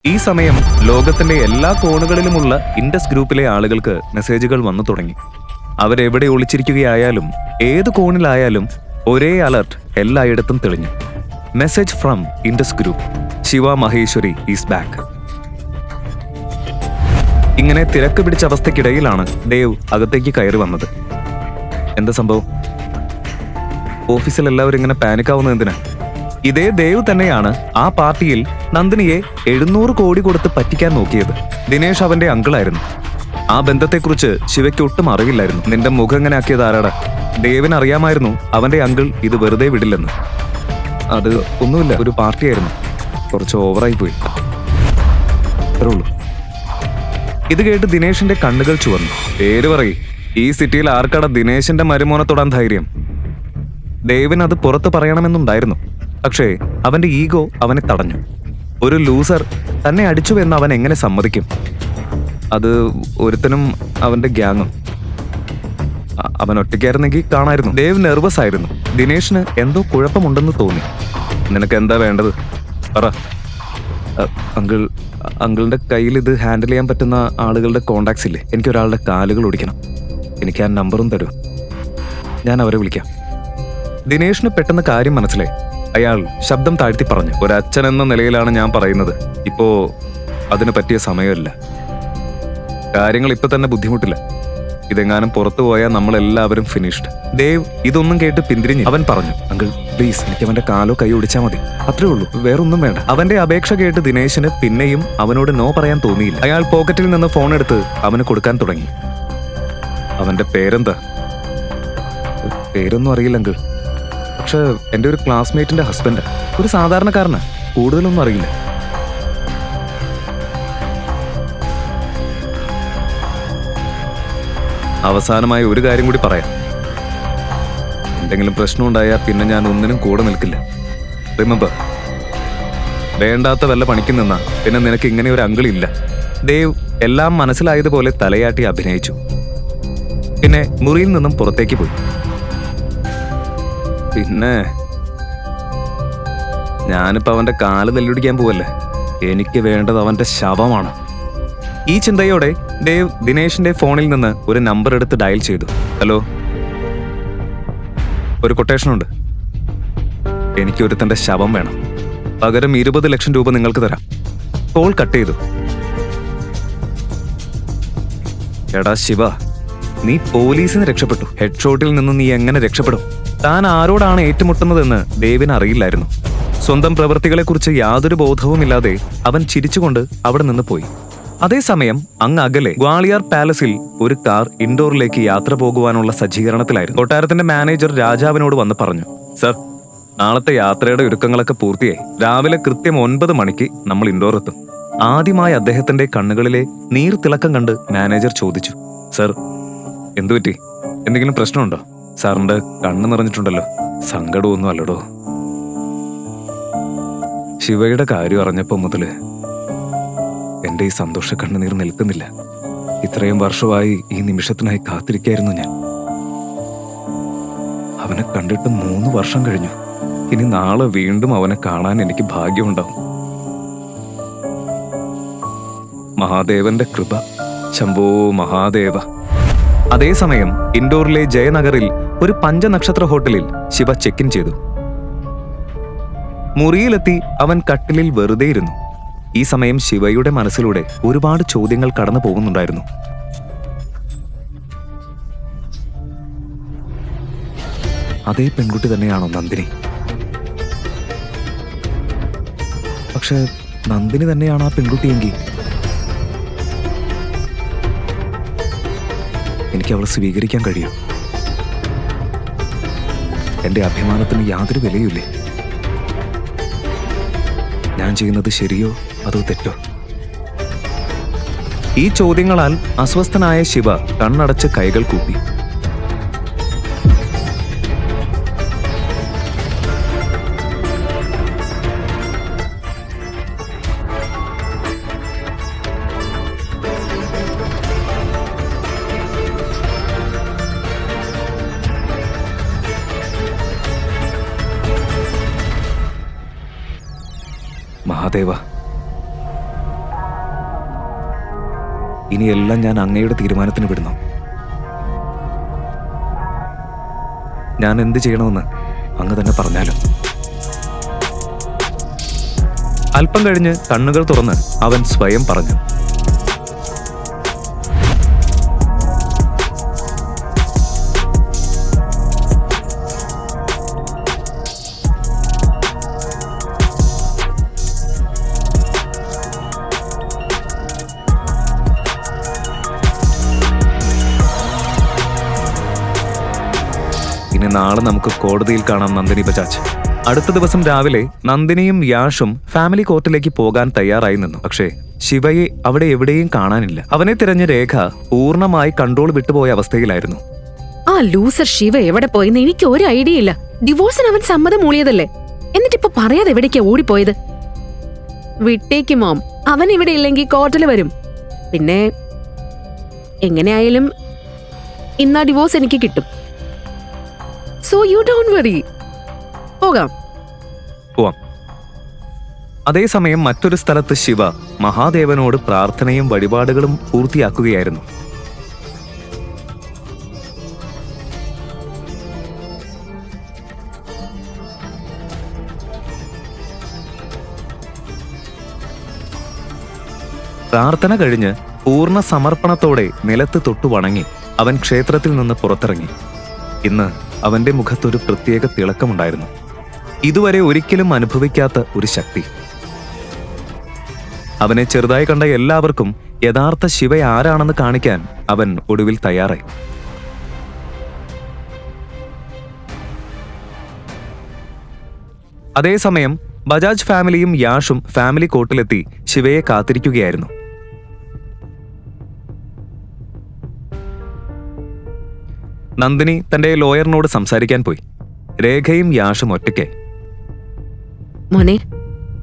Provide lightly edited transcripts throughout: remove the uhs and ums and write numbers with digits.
ഈ സമയം ലോകത്തിന്റെ എല്ലാ കോണുകളിലുമുള്ള ഇൻഡസ് ഗ്രൂപ്പിലെ ആളുകൾക്ക് മെസ്സേജുകൾ വന്നു തുടങ്ങി. അവരെവിടെ ഒളിച്ചിരിക്കുകയായാലും ഏത് കോണിലായാലും ഒരേ അലർട്ട് എല്ലായിടത്തും തെളിഞ്ഞു. Message from Indus group, Shiva Maheshwari is back. ഇങ്ങനെ തിരക്ക് പിടിച്ച അവസ്ഥയ്ക്കിടയിലാണ് ദേവ് അകത്തേക്ക് കയറി വന്നത്. എന്താ സംഭവം? ഓഫീസിൽ എല്ലാവരും ഇങ്ങനെ പാനിക്കാവുന്നത് എന്തിനാ? ഇതേ ദേവ് തന്നെയാണ് ആ പാർട്ടിയിൽ നന്ദിനിയെ 700 കോടി കൊടുത്ത് പറ്റിക്കാൻ നോക്കിയത്. ദിനേശ് അവന്റെ അങ്കിളായിരുന്നു. ആ ബന്ധത്തെക്കുറിച്ച് ശിവയ്ക്ക് ഒട്ടും അറിവില്ലായിരുന്നു. നിന്റെ മുഖം എങ്ങനെ ആക്കിയത് ആരാടാ? ദേവിന് അറിയാമായിരുന്നു അവന്റെ അങ്കിൾ ഇത് വെറുതെ വിടില്ലെന്ന്. അത് ഒന്നുമില്ല, ഒരു പാർട്ടിയായിരുന്നു, കുറച്ച് ഓവറായി പോയി, അത്രേ ഉള്ളൂ. ഇത് കേട്ട് ദിനേശിന്റെ കണ്ണുകൾ ചുവന്നു. പേര് പറയ്, ഈ സിറ്റിയിൽ ആർക്കാടാ ദിനേശിന്റെ മരുമോനെ തൊടാൻ ധൈര്യം? ദേവിന് അത് പുറത്ത് പറയണമെന്നുണ്ടായിരുന്നു. പക്ഷേ അവന്റെ ഈഗോ അവനെ തടഞ്ഞു. ഒരു ലൂസർ തന്നെ അടിച്ചുവെന്ന് അവൻ എങ്ങനെ സമ്മതിക്കും? അത് ഒരുത്തനും അവന്റെ ഗ്യാങ്ങും. അവൻ ഒറ്റയ്ക്കായിരുന്നെങ്കിൽ കാണായിരുന്നു. ദേവ് നെർവസ് ആയിരുന്നു. ദിനേശിന് എന്തോ കുഴപ്പമുണ്ടെന്ന് തോന്നി. നിനക്ക് എന്താ വേണ്ടത് പറ. അങ്കിളിന്റെ കയ്യിൽ ഇത് ഹാൻഡിൽ ചെയ്യാൻ പറ്റുന്ന ആളുകളുടെ കോണ്ടാക്ട്സ് ഇല്ലേ? എനിക്കൊരാളുടെ കാലുകൾ ഓടിക്കണം. എനിക്ക് ആ നമ്പറും തരൂ, ഞാൻ അവരെ വിളിക്കാം. ദിനേശിന് പെട്ടെന്ന് കാര്യം മനസ്സിലായി. അയാൾ ശബ്ദം താഴ്ത്തി പറഞ്ഞു, ഒരച്ഛൻ എന്ന നിലയിലാണ് ഞാൻ പറയുന്നത്. ഇപ്പോ അതിന് പറ്റിയ സമയമല്ല. കാര്യങ്ങൾ ഇപ്പൊ തന്നെ ബുദ്ധിമുട്ടില്ല. ഇതെങ്ങാനും പുറത്തു പോയാൽ നമ്മളെല്ലാവരും ഫിനിഷ്ഡ്. ദേവ് ഇതൊന്നും കേട്ട് പിന്തിരിഞ്ഞു. അവൻ പറഞ്ഞു, അങ്കിൾ പ്ലീസ്, എനിക്ക് അവന്റെ കാലോ കൈ ഒടിച്ചാൽ മതി, അത്രേ ഉള്ളൂ, വേറൊന്നും വേണ്ട. അവന്റെ അപേക്ഷ കേട്ട് ദിനേശിന് പിന്നെയും അവനോട് നോ പറയാൻ തോന്നിയില്ല. അയാൾ പോക്കറ്റിൽ നിന്ന് ഫോൺ എടുത്ത് അവന് കൊടുക്കാൻ തുടങ്ങി. അവന്റെ പേരെന്താ? പേരൊന്നും അറിയില്ല അങ്കിൾ, പക്ഷെ എൻ്റെ ഒരു ക്ലാസ്മേറ്റിന്റെ ഹസ്ബൻഡ്, ഒരു സാധാരണക്കാരനാ, കൂടുതലൊന്നും അറിയില്ല. അവസാനമായി ഒരു കാര്യം കൂടി പറയാം. എന്തെങ്കിലും പ്രശ്നം ഉണ്ടായാൽ പിന്നെ ഞാൻ ഒന്നിനും കൂടെ നിൽക്കില്ല. റിമെമ്പർ, വേണ്ടാത്ത വല്ല പണിക്ക് നിന്നാ പിന്നെ നിനക്ക് ഇങ്ങനെ ഒരു അങ്കിളില്ല. ദേവ് എല്ലാം മനസ്സിലായതുപോലെ തലയാട്ടി അഭിനയിച്ചു. പിന്നെ മുറിയിൽ നിന്നും പുറത്തേക്ക് പോയി. പിന്നെ ഞാനിപ്പോ അവന്റെ കാല് തല്ലിടിക്കാൻ പോവല്ലേ? എനിക്ക് വേണ്ടത് അവന്റെ ശവമാണ്. ഈ ചിന്തയോടെ ദേവ് ദിനേശിന്റെ ഫോണിൽ നിന്ന് ഒരു നമ്പർ എടുത്ത് ഡയൽ ചെയ്തു. ഹലോ, ഒരു കൊട്ടേഷനുണ്ട്. എനിക്ക് ഒരുത്തന്റെ ശവം വേണം, പകരം 20 ലക്ഷം രൂപ നിങ്ങൾക്ക് തരാം. കോൾ കട്ട് ചെയ്തു. എടാ ശിവ, നീ പോലീസിന് രക്ഷപ്പെട്ടു. ഹെഡ് ഷോട്ടിൽ നിന്ന് നീ എങ്ങനെ രക്ഷപ്പെടും? താൻ ആരോടാണ് ഏറ്റുമുട്ടുന്നതെന്ന് ദേവിന് അറിയില്ലായിരുന്നു. സ്വന്തം പ്രവൃത്തികളെക്കുറിച്ച് യാതൊരു ബോധവുമില്ലാതെ അവൻ ചിരിച്ചുകൊണ്ട് അവിടെ നിന്ന് പോയി. അതേസമയം അങ്ങ് അകലെ ഗ്വാളിയാർ പാലസിൽ ഒരു കാർ ഇൻഡോറിലേക്ക് യാത്ര പോകുവാനുള്ള സജ്ജീകരണത്തിലായിരുന്നു. കൊട്ടാരത്തിന്റെ മാനേജർ രാജാവിനോട് വന്ന് പറഞ്ഞു, സർ, നാളത്തെ യാത്രയുടെ ഒരുക്കങ്ങളൊക്കെ പൂർത്തിയായി. രാവിലെ കൃത്യം 9 മണിക്ക് നമ്മൾ ഇൻഡോർ എത്തും. ആദ്യമായി അദ്ദേഹത്തിന്റെ കണ്ണുകളിലെ നീർത്തിളക്കം കണ്ട് മാനേജർ ചോദിച്ചു, സർ എന്തുപറ്റി? എന്തെങ്കിലും പ്രശ്നമുണ്ടോ? സാറിന്റെ കണ്ണ് നിറഞ്ഞിട്ടുണ്ടല്ലോ. സങ്കടമൊന്നും അല്ലടോ. ശിവയുടെ കാര്യം അറിഞ്ഞപ്പോ മുതല് എന്റെ ഈ സന്തോഷ കണ്ണുനീർ നിൽക്കുന്നില്ല. ഇത്രയും വർഷമായി ഈ നിമിഷത്തിനായി കാത്തിരിക്കായിരുന്നു ഞാൻ. അവനെ കണ്ടിട്ട് 3 വർഷം കഴിഞ്ഞു. ഇനി നാളെ വീണ്ടും അവനെ കാണാൻ എനിക്ക് ഭാഗ്യമുണ്ടാവും. മഹാദേവന്റെ കൃപ, ശംഭോ മഹാദേവ. അതേസമയം ഇൻഡോറിലെ ജയനഗറിൽ ഒരു 5 നക്ഷത്ര ഹോട്ടലിൽ ശിവ ചെക്ക് ഇൻ ചെയ്തു. മുറിയിലെത്തി അവൻ കട്ടിലിൽ വെറുതെ ഇരുന്നു. ഈ സമയം ശിവയുടെ മനസ്സിലൂടെ ഒരുപാട് ചോദ്യങ്ങൾ കടന്നു പോകുന്നുണ്ടായിരുന്നു. അതേ പെൺകുട്ടി തന്നെയാണോ നന്ദിനി? പക്ഷെ നന്ദിനി തന്നെയാണ് ആ പെൺകുട്ടിയെങ്കിൽ എനിക്ക് അവളെ സ്വീകരിക്കാൻ കഴിയും. എന്റെ അഭിമാനത്തിന് യാതൊരു വിലയുമില്ലേ? ഞാൻ ചെയ്യുന്നത് ശരിയോ അതോ തെറ്റോ? ഈ ചോദ്യങ്ങളാൽ അസ്വസ്ഥനായ ശിവ കണ്ണടച്ച് കൈകൾ കൂപ്പി. മഹാദേവ, ഇനിയെല്ലാം ഞാൻ അങ്ങയുടെ തീരുമാനത്തിന് വിടുന്നു. ഞാൻ എന്ത് ചെയ്യണമെന്ന് അങ്ങ് തന്നെ പറഞ്ഞാലും. അല്പം കഴിഞ്ഞ് കണ്ണുകൾ തുറന്ന് അവൻ സ്വയം പറഞ്ഞു. ഇനി നാളെ നമുക്ക് കോടതിയിൽ കാണാം നന്ദിനി ബജാജ്. അടുത്ത ദിവസം രാവിലെ നന്ദിനിയും യാഷും ഫാമിലി കോർട്ടിലേക്ക് പോകാൻ തയ്യാറായി നിന്നു. പക്ഷേ ശിവയെ അവിടെ എവിടെയും കാണാനില്ല. അവനെ തിരഞ്ഞ രേഖ പൂർണ്ണമായി കൺട്രോൾ വിട്ടുപോയ അവസ്ഥയിലായിരുന്നു. ആ ലൂസർ ശിവ എവിടെ പോയെന്ന് എനിക്ക് ഒരു ഐഡിയ ഇല്ല. ഡിവോഴ്സിന് അവൻ സമ്മതം മൂളിയതല്ലേ, എന്നിട്ടിപ്പോ പറയാതെ എവിടേക്കാ ഓടിപ്പോയത്? വിട്ടേക്ക് മോം, അവൻ ഇവിടെ ഇല്ലെങ്കിൽ കോർട്ടിൽ വരും. പിന്നെ എങ്ങനെയായാലും ഇന്നാ ഡിവോഴ്സ് എനിക്ക് കിട്ടും. So you don't worry. പോകാം. അതേസമയം മറ്റൊരു സ്ഥലത്ത് ശിവ മഹാദേവനോട് പ്രാർത്ഥനയും വഴിപാടുകളും പൂർത്തിയാക്കുകയായിരുന്നു. പ്രാർത്ഥന കഴിഞ്ഞ് പൂർണ്ണ സമർപ്പണത്തോടെ നിലത്ത് തൊട്ടു വണങ്ങി അവൻ ക്ഷേത്രത്തിൽ നിന്ന് പുറത്തിറങ്ങി. ഇന്ന് അവന്റെ മുഖത്തൊരു പ്രത്യേക തിളക്കമുണ്ടായിരുന്നു. ഇതുവരെ ഒരിക്കലും അനുഭവിക്കാത്ത ഒരു ശക്തി. അവനെ ചെറുതായി കണ്ട എല്ലാവർക്കും യഥാർത്ഥ ശിവ ആരാണെന്ന് കാണിക്കാൻ അവൻ ഒടുവിൽ തയ്യാറായി. അതേസമയം ബജാജ് ഫാമിലിയും യാഷും ഫാമിലി കോർട്ടിലെത്തി ശിവയെ കാത്തിരിക്കുകയായിരുന്നു. നന്ദിനി തന്റെ ലോയറിനോട് സംസാരിക്കാൻ പോയി. രേഖയും യാഷും ഒറ്റയ്ക്കായി. മോനെ,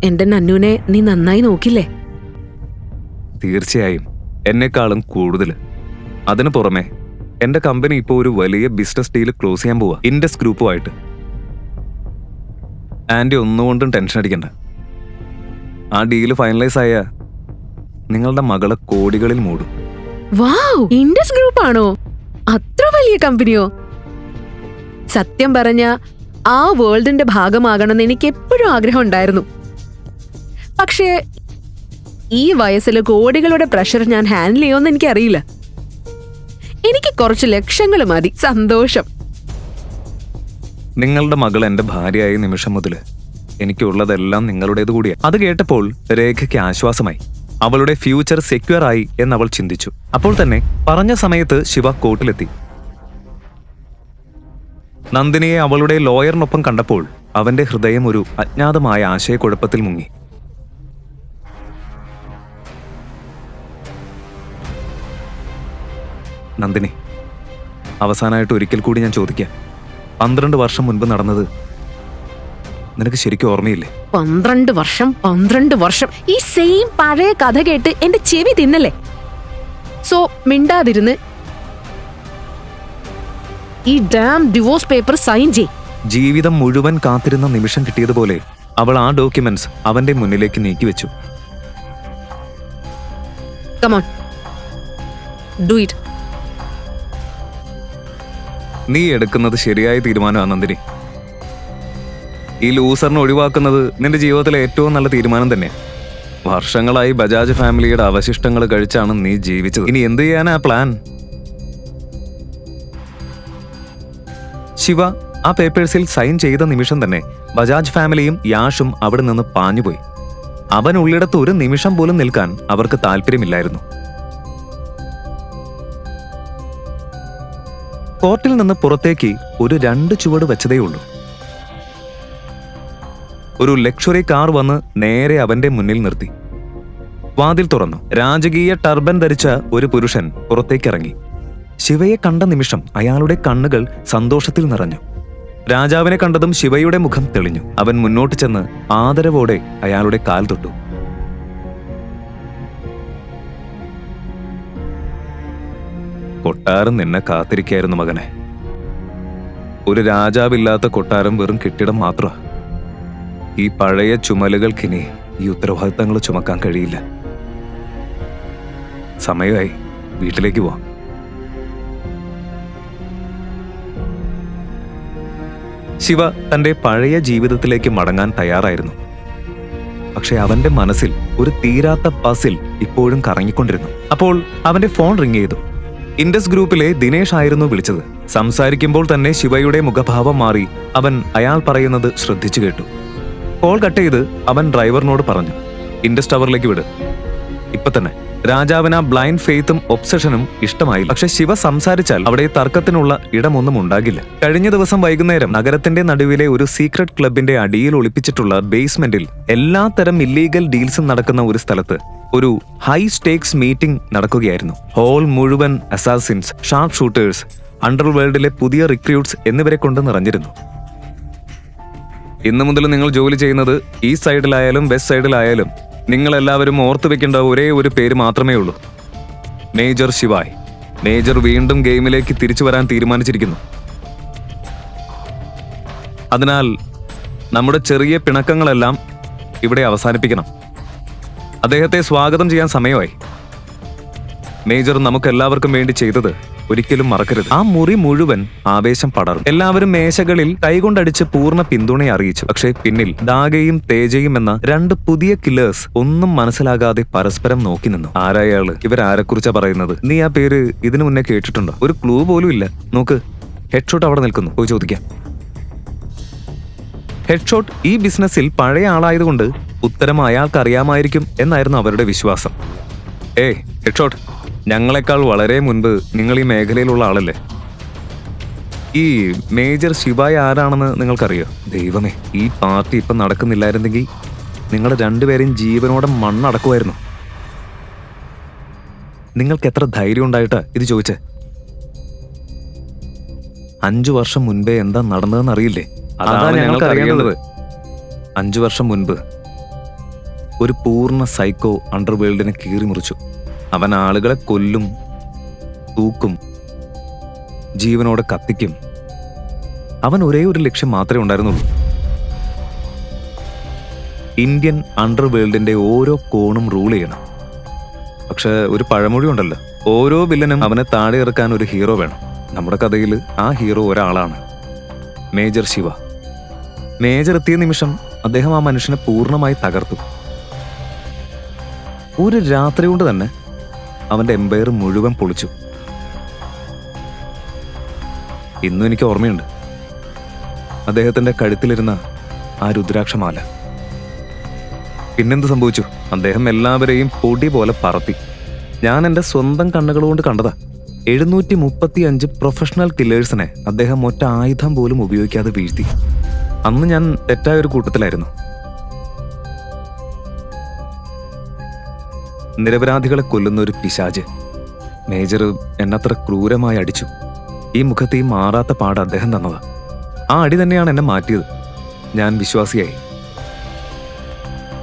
എന്റെ നന്നുനെ നീ നന്നായി നോക്കില്ലേ? തീർച്ചയായും, എന്നെക്കാളും കൂടുതൽ. അതിനു പുറമെ എന്റെ കമ്പനി ഇപ്പോൾ ഒരു വലിയ ബിസിനസ് ഡീൽ ക്ലോസ് ചെയ്യാൻ പോവാ, ഇൻഡസ് ഗ്രൂപ്പുമായിട്ട്. ആന്റി ഒന്നുകൊണ്ടും ടെൻഷൻ അടിക്കണ്ട. ആ ഡീല് ഫൈനലൈസ് ആയ നിങ്ങളുടെ മകളെ കോടികളിൽ മൂടും. വാവ്, ഇൻഡസ് ഗ്രൂപ്പ് ആണോ? അത്ര വലിയ കമ്പനിയോ? സത്യം പറഞ്ഞ ആ വേൾഡിന്റെ ഭാഗമാകണമെന്ന് എനിക്ക് എപ്പോഴും ആഗ്രഹം ഉണ്ടായിരുന്നു. പക്ഷേ ഈ വയസ്സിൽ കോടികളുടെ പ്രഷർ ഞാൻ ഹാൻഡിൽ ചെയ്യുമെന്ന് എനിക്കറിയില്ല. എനിക്ക് കുറച്ച് ലക്ഷങ്ങൾ മതി, സന്തോഷം. നിങ്ങളുടെ മകൾ എന്റെ ഭാര്യയായ നിമിഷം മുതൽ എനിക്കുള്ളതെല്ലാം നിങ്ങളുടേത് കൂടിയാണ്. അത് കേട്ടപ്പോൾ രേഖയ്ക്ക് ആശ്വാസമായി. അവളുടെ ഫ്യൂച്ചർ സെക്യൂർ ആയി എന്നവൾ ചിന്തിച്ചു. അപ്പോൾ തന്നെ പറഞ്ഞ സമയത്ത് ശിവ കോർട്ടിലെത്തി. നന്ദിനിയെ അവളുടെ ലോയറിനൊപ്പം കണ്ടപ്പോൾ അവന്റെ ഹൃദയം ഒരു അജ്ഞാതമായ ആശയക്കുഴപ്പത്തിൽ മുങ്ങി. നന്ദിനി, അവസാനമായിട്ട് ഒരിക്കൽ കൂടി ഞാൻ ചോദിക്കാം, 12 വർഷം മുൻപ് നടന്നത് നിനക്ക് ശരിക്കും ഓർമ്മയില്ലേ? 12 വർഷം ഈ സെയിം പഴയ കഥ കേട്ട് എന്റെ ചെവി തിന്നല്ലേ? സോ മിണ്ടാതിരുന്ന് ഈ ഡാം ഡിവോഴ്സ് പേപ്പർ സൈൻ ചെയ്. ജീവിതം മുഴുവൻ കാത്തിരുന്ന നിമിഷം കിട്ടിയതുപോലെ അവൾ ആ ഡോക്യുമെന്റ്സ് അവന്റെ മുന്നിലേക്ക് നീക്കിവെച്ചു. Come on, do it. നീ എടുക്കുന്നത് ശരിയായ തീരുമാനമാണ് നന്ദിനി. ഈ ലൂസറിനെ ഒഴിവാക്കുന്നത് നിന്റെ ജീവിതത്തിലെ ഏറ്റവും നല്ല തീരുമാനം തന്നെ. വർഷങ്ങളായി ബജാജ് ഫാമിലിയുടെ അവശിഷ്ടങ്ങൾ കഴിച്ചാണ് നീ ജീവിച്ചത്. ഇനി എന്ത് ചെയ്യാനാ പ്ലാൻ? ശിവ ആ പേപ്പേഴ്സിൽ സൈൻ ചെയ്ത നിമിഷം തന്നെ ബജാജ് ഫാമിലിയും യാഷും അവിടെ നിന്ന് പാഞ്ഞുപോയി. അവൻ ഉള്ളിടത്ത് ഒരു നിമിഷം പോലും നിൽക്കാൻ അവർക്ക് താല്പര്യമില്ലായിരുന്നു. കോർട്ടിൽ നിന്ന് പുറത്തേക്ക് ഒരു 2 ചുവട് വെച്ചതേയുള്ളൂ. ഒരു ലക്ഷറി കാർ വന്ന് നേരെ അവന്റെ മുന്നിൽ നിർത്തി. വാതിൽ തുറന്നു. രാജകീയ ടർബൻ ധരിച്ച ഒരു പുരുഷൻ പുറത്തേക്കിറങ്ങി. ശിവയെ കണ്ട നിമിഷം അയാളുടെ കണ്ണുകൾ സന്തോഷത്തിൽ നിറഞ്ഞു. രാജാവിനെ കണ്ടതും ശിവയുടെ മുഖം തെളിഞ്ഞു. അവൻ മുന്നോട്ട് ചെന്ന് ആദരവോടെ അയാളുടെ കാൽ തൊട്ടു. കൊട്ടാരം നിന്നെ കാത്തിരിക്കായിരുന്നു മകനെ. ഒരു രാജാവില്ലാത്ത കൊട്ടാരം വെറും കെട്ടിടം മാത്രമാ. ഈ പഴയ ചുമലുകൾക്കിനി ഈ ഉത്തരവാദിത്തങ്ങൾ ചുമക്കാൻ കഴിയില്ല. സമയമായി. വീട്ടിലേക്ക് പോവാം. ശിവ തന്റെ പഴയ ജീവിതത്തിലേക്ക് മടങ്ങാൻ തയ്യാറായിരുന്നു. പക്ഷെ അവന്റെ മനസ്സിൽ ഒരു തീരാത്ത പസിൽ ഇപ്പോഴും കറങ്ങിക്കൊണ്ടിരുന്നു. അപ്പോൾ അവന്റെ ഫോൺ റിങ് ചെയ്തു. ഇൻഡസ് ഗ്രൂപ്പിലെ ദിനേശ് ആയിരുന്നു വിളിച്ചത്. സംസാരിക്കുമ്പോൾ തന്നെ ശിവയുടെ മുഖഭാവം മാറി. അവൻ അയാൾ പറയുന്നത് ശ്രദ്ധിച്ചു കേട്ടു. കോൾ കട്ട് ചെയ്ത് അവൻ ഡ്രൈവറിനോട് പറഞ്ഞു, ഇൻഡസ് ടവറിലേക്ക് വിട്, ഇപ്പൊ തന്നെ. രാജാവിന് ആ ബ്ലൈൻഡ് ഫെയ്ത്തും ഒബ്സഷനും ഇഷ്ടമായില്ല. പക്ഷെ ശിവ സംസാരിച്ചാൽ അവിടെ തർക്കത്തിനുള്ള ഇടമൊന്നും ഉണ്ടാകില്ല. കഴിഞ്ഞ ദിവസം വൈകുന്നേരം നഗരത്തിന്റെ നടുവിലെ ഒരു സീക്രട്ട് ക്ലബിന്റെ അടിയിൽ ഒളിപ്പിച്ചിട്ടുള്ള ബേസ്മെന്റിൽ എല്ലാത്തരം ഇല്ലീഗൽ ഡീൽസും നടക്കുന്ന ഒരു സ്ഥലത്ത് ഒരു ഹൈ സ്റ്റേക്സ് മീറ്റിംഗ് നടക്കുകയായിരുന്നു. ഹോൾ മുഴുവൻ അസാസിൻസ്, ഷാർപ്പ് ഷൂട്ടേഴ്സ്, അണ്ടർവേൾഡിലെ പുതിയ റിക്രൂട്ട്സ് എന്നിവരെ കൊണ്ട് നിറഞ്ഞിരുന്നു. ഇന്നു മുതൽ നിങ്ങൾ ജോലി ചെയ്യുന്നത് ഈസ്റ്റ് സൈഡിലായാലും വെസ്റ്റ് സൈഡിലായാലും നിങ്ങൾ എല്ലാവരും ഓർത്തു വെക്കേണ്ട ഒരേ ഒരു പേര് മാത്രമേ ഉള്ളൂ, മേജർ ശിവായ്. മേജർ വീണ്ടും ഗെയിമിലേക്ക് തിരിച്ചു വരാൻ തീരുമാനിച്ചിരിക്കുന്നു. അതിനാൽ നമ്മുടെ ചെറിയ പിണക്കങ്ങളെല്ലാം ഇവിടെ അവസാനിപ്പിക്കണം. അദ്ദേഹത്തെ സ്വാഗതം ചെയ്യാൻ സമയമായി. മേജർ നമുക്കെല്ലാവർക്കും വേണ്ടി ചെയ്തത് ഒരിക്കലും മറക്കരുത്. ആ മുറി മുഴുവൻ ആവേശം പടർന്നു. എല്ലാവരും മേശകളിൽ കൈകൊണ്ടടിച്ച് പൂർണ്ണ പിന്തുണയെ അറിയിച്ചു. പക്ഷേ പിന്നിൽ ദാഗയും തേജയും എന്ന രണ്ട് പുതിയ കില്ലേഴ്സ് ഒന്നും മനസ്സിലാകാതെ പരസ്പരം നോക്കി നിന്നു. ആരായാള്? ഇവരാരെക്കുറിച്ചാ പറയുന്നത്? നീ ആ പേര് ഇതിനു മുന്നേ കേട്ടിട്ടുണ്ടോ? ഒരു ക്ലൂ പോലും ഇല്ല. നോക്ക്, ഹെഡ്ഷോട്ട് അവിടെ നിൽക്കുന്നു, പോയി ചോദിക്കാം. ഹെഡ്ഷോട്ട് ഈ ബിസിനസ്സിൽ പഴയ ആളായതുകൊണ്ട് ഉത്തരം അയാൾക്ക് അറിയാമായിരിക്കും എന്നായിരുന്നു അവരുടെ വിശ്വാസം. ഹെഡ്ഷോട്ട്, ഞങ്ങളെക്കാൾ വളരെ മുൻപ് നിങ്ങൾ ഈ മേഖലയിലുള്ള ആളല്ലേ? ഈ മേജർ ശിവായ് ആരാണെന്ന് നിങ്ങൾക്കറിയോ? ദൈവമേ, ഈ പാർട്ടി ഇപ്പം നടക്കുന്നില്ലായിരുന്നെങ്കിൽ നിങ്ങളുടെ രണ്ടുപേരെയും ജീവനോടെ മണ്ണടക്കുമായിരുന്നു. നിങ്ങൾക്ക് എത്ര ധൈര്യം ഉണ്ടായിട്ടാ ഇത് ചോദിച്ചേ? 5 വർഷം മുൻപേ എന്താ നടന്നതെന്ന് അറിയില്ലേ? അതാണ് ഞങ്ങൾക്ക് അറിയേണ്ടത്. 5 വർഷം മുൻപ് ഒരു പൂർണ്ണ സൈക്കോ അണ്ടർവേൾഡിനെ കീറി മുറിച്ചു. അവൻ ആളുകളെ കൊല്ലും, തൂക്കും, ജീവനോടെ കത്തിക്കും. അവൻ ഒരേ ഒരു ലക്ഷ്യം മാത്രമേ ഉണ്ടായിരുന്നുള്ളൂ, ഇന്ത്യൻ അണ്ടർവേൾഡിന്റെ ഓരോ കോണും റൂൾ ചെയ്യണം. പക്ഷെ ഒരു പഴമൊഴി ഉണ്ടല്ലോ, ഓരോ വില്ലനും അവനെ താഴെ ഇറക്കാൻ ഒരു ഹീറോ വേണം. നമ്മുടെ കഥയിൽ ആ ഹീറോ ഒരാളാണ്, മേജർ ശിവ. മേജർ എത്തിയ നിമിഷം അദ്ദേഹം ആ മനുഷ്യനെ പൂർണ്ണമായി തകർത്തു. ഒരു രാത്രി കൊണ്ട് തന്നെ അവന്റെ എംപയർ മുഴുവൻ പൊളിച്ചു. ഇന്നും എനിക്ക് ഓർമ്മയുണ്ട് അദ്ദേഹത്തിന്റെ കഴുത്തിലിരുന്ന ആ രുദ്രാക്ഷമാല. പിന്നെന്ത് സംഭവിച്ചു? അദ്ദേഹം എല്ലാവരെയും പൊടി പോലെ പറത്തി. ഞാൻ എൻ്റെ സ്വന്തം കണ്ണുകളുകൊണ്ട് കണ്ടതാ. 735 പ്രൊഫഷണൽ കില്ലേഴ്സിനെ അദ്ദേഹം ഒറ്റ ആയുധം പോലും ഉപയോഗിക്കാതെ വീഴ്ത്തി. അന്ന് ഞാൻ തെറ്റായ ഒരു കൂട്ടത്തിലായിരുന്നു. നിരപരാധികളെ കൊല്ലുന്ന ഒരു പിശാച്. മേജർ എന്നത്ര ക്രൂരമായി അടിച്ചു. ഈ മുഖത്ത് ഈ മാറാത്ത പാട് അദ്ദേഹം തന്നതാ. ആ അടി തന്നെയാണ് എന്നെ മാറ്റിയത്. ഞാൻ വിശ്വാസിയായി.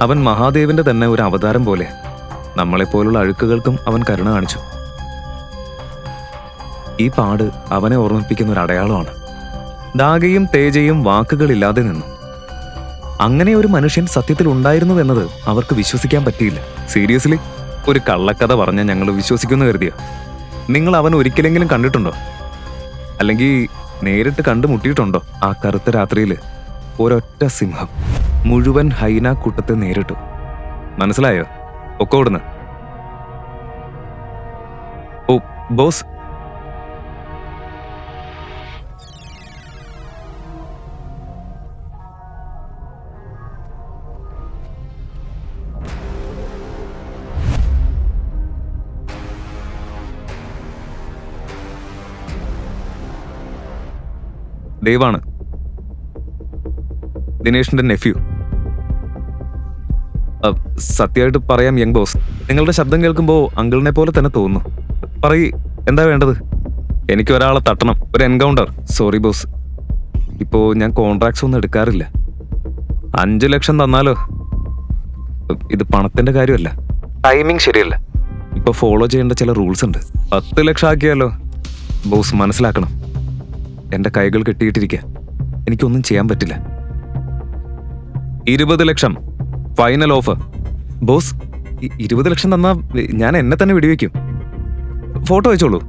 അവൻ മഹാദേവന്റെ തന്നെ ഒരു അവതാരം പോലെ. നമ്മളെപ്പോലുള്ള അഴുക്കുകൾക്കും അവൻ കരുണ കാണിച്ചു. ഈ പാട് അവനെ ഓർമ്മിപ്പിക്കുന്ന ഒരു അടയാളമാണ്. ദാഗയും തേജയും വാക്കുകളില്ലാതെ നിന്നു. അങ്ങനെ ഒരു മനുഷ്യൻ സത്യത്തിൽ ഉണ്ടായിരുന്നു എന്നത് അവർക്ക് വിശ്വസിക്കാൻ പറ്റിയില്ല. സീരിയസ്ലി, ഒരു കള്ളക്കഥ പറഞ്ഞ ഞങ്ങൾ വിശ്വസിക്കുന്നു കരുതിയോ? നിങ്ങൾ അവൻ ഒരിക്കലെങ്കിലും കണ്ടിട്ടുണ്ടോ? അല്ലെങ്കിൽ നേരിട്ട് കണ്ടുമുട്ടിയിട്ടുണ്ടോ? ആ കറുത്ത രാത്രിയിൽ ഒരൊറ്റ സിംഹം മുഴുവൻ ഹൈന കൂട്ടത്തെ നേരിട്ടു. മനസ്സിലായോ? ഒക്കെ ഓടുന്നു. ഓ ബോസ്, ദേവാണ്, ദിനേഷിന്റെ നെഫ്യൂ. സത്യമായിട്ട് പറയാം യങ് ബോസ്, നിങ്ങളുടെ ശബ്ദം കേൾക്കുമ്പോൾ അങ്കിളിനെ പോലെ തന്നെ തോന്നുന്നു. പറയ്, എന്താ വേണ്ടത്? എനിക്ക് ഒരാളെ തട്ടണം, ഒരു എൻകൗണ്ടർ. സോറി ബോസ്, ഇപ്പോ ഞാൻ കോൺട്രാക്ട്സ് ഒന്നും എടുക്കാറില്ല. 5 ലക്ഷം തന്നാലോ? ഇത് പണത്തിന്റെ കാര്യമല്ല, ടൈമിംഗ് ശരിയല്ല. ഇപ്പൊ ഫോളോ ചെയ്യേണ്ട ചില റൂൾസ് ഉണ്ട്. 10 ലക്ഷം ആക്കിയാലോ? ബോസ് മനസ്സിലാക്കണം, എന്റെ കൈകൾ കെട്ടിയിട്ടിരിക്കുക, എനിക്കൊന്നും ചെയ്യാൻ പറ്റില്ല. 20 ലക്ഷം ഫൈനൽ ഓഫർ. ബോസ്, 20 ലക്ഷം തന്നാ ഞാൻ എന്നെ തന്നെ വെടിവെക്കും. ഫോട്ടോ വെച്ചോളൂ.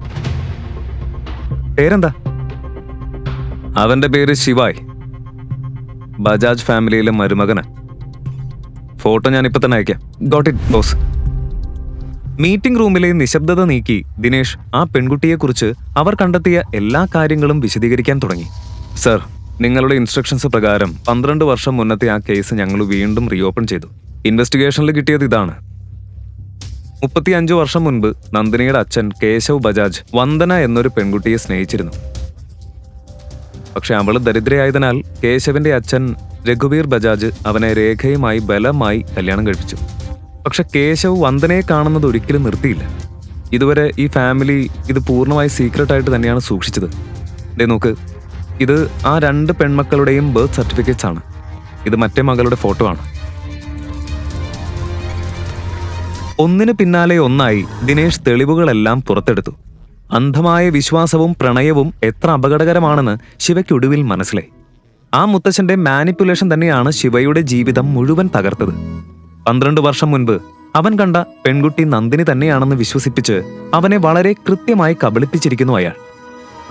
പേരെന്താ? അവന്റെ പേര് ശിവായ്. ബജാജ് ഫാമിലിയിലെ മരുമകന്. ഫോട്ടോ ഞാൻ ഇപ്പൊ തന്നെ അയക്കാം. Got it boss. മീറ്റിംഗ് റൂമിലെ നിശബ്ദത നീക്കി ദിനേശ് ആ പെൺകുട്ടിയെക്കുറിച്ച് അവർ കണ്ടെത്തിയ എല്ലാ കാര്യങ്ങളും വിശദീകരിക്കാൻ തുടങ്ങി. സർ, നിങ്ങളുടെ ഇൻസ്ട്രക്ഷൻസ് പ്രകാരം 12 വർഷം മുന്നത്തെ ആ കേസ് ഞങ്ങൾ വീണ്ടും റീഓപ്പൺ ചെയ്തു. ഇൻവെസ്റ്റിഗേഷനിൽ കിട്ടിയത് ഇതാണ്. 35 വർഷം മുൻപ് നന്ദിനിയുടെ അച്ഛൻ കേശവ് ബജാജ് വന്ദന എന്നൊരു പെൺകുട്ടിയെ സ്നേഹിച്ചിരുന്നു. പക്ഷെ അവള് ദരിദ്രയായതിനാൽ കേശവിന്റെ അച്ഛൻ രഘുവീർ ബജാജ് അവനെ രേഖയുമായി ബലമായി കല്യാണം കഴിപ്പിച്ചു. പക്ഷെ കേശവ് വന്ദനയെ കാണുന്നത് ഒരിക്കലും നിർത്തിയില്ല. ഇതുവരെ ഈ ഫാമിലി ഇത് പൂർണ്ണമായി സീക്രട്ടായിട്ട് തന്നെയാണ് സൂക്ഷിച്ചത്. നോക്ക്, ഇത് ആ 2 പെൺമക്കളുടെയും ബർത്ത് സർട്ടിഫിക്കറ്റ്സ് ആണ്. ഇത് മറ്റേ മകളുടെ ഫോട്ടോ ആണ്. ഒന്നിനു പിന്നാലെ ഒന്നായി ദിനേശ് തെളിവുകളെല്ലാം പുറത്തെടുത്തു. അന്ധമായ വിശ്വാസവും പ്രണയവും എത്ര അപകടകരമാണെന്ന് ശിവയ്ക്കൊടുവിൽ മനസ്സിലായി. ആ മുത്തച്ഛന്റെ മാനിപ്പുലേഷൻ തന്നെയാണ് ശിവയുടെ ജീവിതം മുഴുവൻ തകർത്തത്. 12 വർഷം മുൻപ് അവൻ കണ്ട പെൺകുട്ടി നന്ദിനി തന്നെയാണെന്ന് വിശ്വസിപ്പിച്ച് അവനെ വളരെ കൃത്യമായി കബളിപ്പിച്ചിരിക്കുന്നു അയാൾ.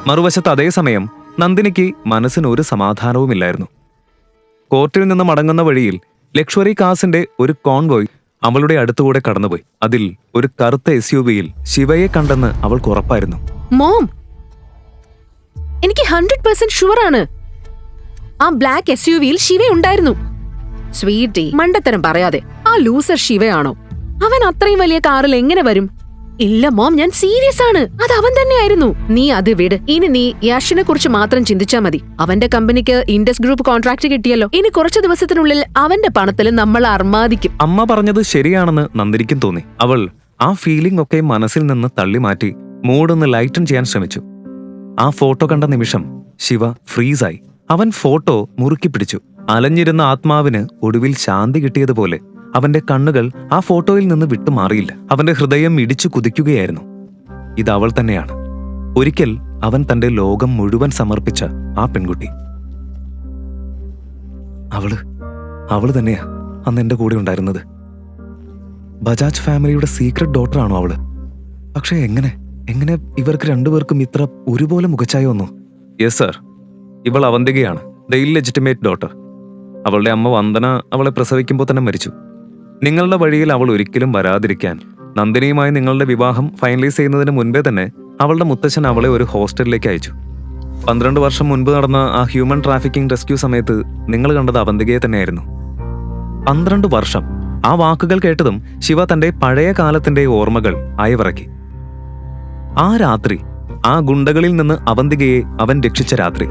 മറുവശത്ത് അതേസമയം നന്ദിനിക്ക് മനസ്സിന് ഒരു സമാധാനവുമില്ലായിരുന്നു. കോർട്ടിൽ നിന്ന് മടങ്ങുന്ന വഴിയിൽ ലക്ഷറി കാസിന്റെ ഒരു കോൺവോയ് അവളുടെ അടുത്തുകൂടെ കടന്നുപോയി. അതിൽ ഒരു കറുത്ത SUV-യിൽ ശിവയെ കണ്ടെന്ന് അവൾക്ക് ഉറപ്പായിരുന്നു. മോം, എനിക്ക് 100% ഷുവറാണ് ആ ബ്ലാക്ക് SUV-യിൽ ശിവ ഉണ്ടായിരുന്നു. സ്വീറ്റി, മണ്ടത്തരം പറയാതെ. ആ ലൂസർ ശിവയാണോ? അവൻ അത്രയും വലിയ കാറിൽ എങ്ങനെ വരും? ഇല്ല മോം, ഞാൻ സീരിയസ് ആണ്. അത് അവൻ തന്നെയായിരുന്നു. നീ അത് വിട്. ഇനി നീ യഷിനെ കുറിച്ച് മാത്രം ചിന്തിച്ചാ മതി. അവന്റെ കമ്പനിക്ക് ഇൻഡസ് ഗ്രൂപ്പ് കോൺട്രാക്ട് കിട്ടിയല്ലോ. ഇനി കുറച്ചു ദിവസത്തിനുള്ളിൽ അവന്റെ പണത്തിൽ നമ്മൾ അർമാദിക്കും. അമ്മ പറഞ്ഞത് ശരിയാണെന്ന് നന്ദിനിക്കും തോന്നി. അവൾ ആ ഫീലിംഗ് ഒക്കെ മനസ്സിൽ നിന്ന് തള്ളി മാറ്റി മൂടൊന്ന് ലൈറ്റൺ ചെയ്യാൻ ശ്രമിച്ചു. ആ ഫോട്ടോ കണ്ട നിമിഷം ശിവ ഫ്രീസായി. അവൻ ഫോട്ടോ മുറുക്കി പിടിച്ചു. അലഞ്ഞിരുന്ന ആത്മാവിന് ഒടുവിൽ ശാന്തി കിട്ടിയതുപോലെ അവന്റെ കണ്ണുകൾ ആ ഫോട്ടോയിൽ നിന്ന് വിട്ടുമാറിയില്ല. അവന്റെ ഹൃദയം ഇടിച്ചു കുതിക്കുകയായിരുന്നു. ഇത് അവൾ തന്നെയാണ്. ഒരിക്കൽ അവൻ തന്റെ ലോകം മുഴുവൻ സമർപ്പിച്ച ആ പെൺകുട്ടി. അവള് തന്നെയാ അന്ന് എന്റെ കൂടെ ഉണ്ടായിരുന്നത്. ബജാജ് ഫാമിലിയുടെ സീക്രട്ട് ഡോട്ടറാണോ അവള്? പക്ഷെ എങ്ങനെ ഇവർക്ക് രണ്ടുപേർക്കും ഇത്ര ഒരുപോലെ മുഖച്ഛായ വന്നു? യെസ് സർ, ഇവൾ അവന്തികയാണ്, ദ ഇല്ലെജിറ്റിമേറ്റ് ഡോട്ടർ. അവളുടെ അമ്മ വന്ദന അവളെ പ്രസവിക്കുമ്പോൾ തന്നെ മരിച്ചു. നിങ്ങളുടെ വഴിയിൽ അവൾ ഒരിക്കലും വരാതിരിക്കാൻ നന്ദിനിയുമായി നിങ്ങളുടെ വിവാഹം ഫൈനലൈസ് ചെയ്യുന്നതിന് മുൻപേ തന്നെ അവളുടെ മുത്തച്ഛൻ അവളെ ഒരു ഹോസ്റ്റലിലേക്ക് അയച്ചു. 12 വർഷം മുൻപ് നടന്ന ആ ഹ്യൂമൻ ട്രാഫിക്കിംഗ് റെസ്ക്യൂ സമയത്ത് നിങ്ങൾ കണ്ടത് അവന്തികയെ തന്നെയായിരുന്നു. 12 വർഷം. ആ വാക്കുകൾ കേട്ടതും ശിവ തന്റെ പഴയ കാലത്തിന്റെ ഓർമ്മകൾ അയവിറക്കി. ആ രാത്രി, ആ ഗുണ്ടകളിൽ നിന്ന് അവന്തികയെ അവൻ രക്ഷിച്ച രാത്രി,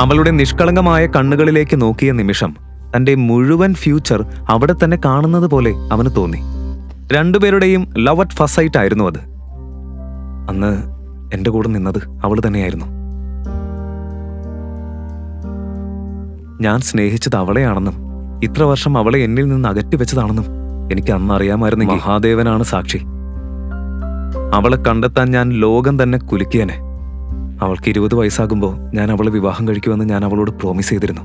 അവളുടെ നിഷ്കളങ്കമായ കണ്ണുകളിലേക്ക് നോക്കിയ നിമിഷം തന്റെ മുഴുവൻ ഫ്യൂച്ചർ അവിടെ തന്നെ കാണുന്നത് പോലെ അവന് തോന്നി. രണ്ടുപേരുടെയും ലവ് അറ്റ് ഫസ്റ്റ് സൈറ്റ് ആയിരുന്നു അത്. അന്ന് എന്റെ കൂടെ നിന്നത് അവള് തന്നെയായിരുന്നു. ഞാൻ സ്നേഹിച്ചത് അവളെയാണെന്നും ഇത്ര വർഷം അവളെ എന്നിൽ നിന്ന് അകറ്റിവെച്ചതാണെന്നും എനിക്ക് അന്ന് അറിയാമായിരുന്നു. മഹാദേവനാണ് സാക്ഷി. അവളെ കണ്ടെത്താൻ ഞാൻ ലോകം തന്നെ കുലുക്കിയനെ. അവൾക്ക് 20 വയസ്സാകുമ്പോൾ ഞാൻ അവളെ വിവാഹം കഴിക്കുമെന്ന് ഞാൻ അവളോട് പ്രോമിസ് ചെയ്തിരുന്നു.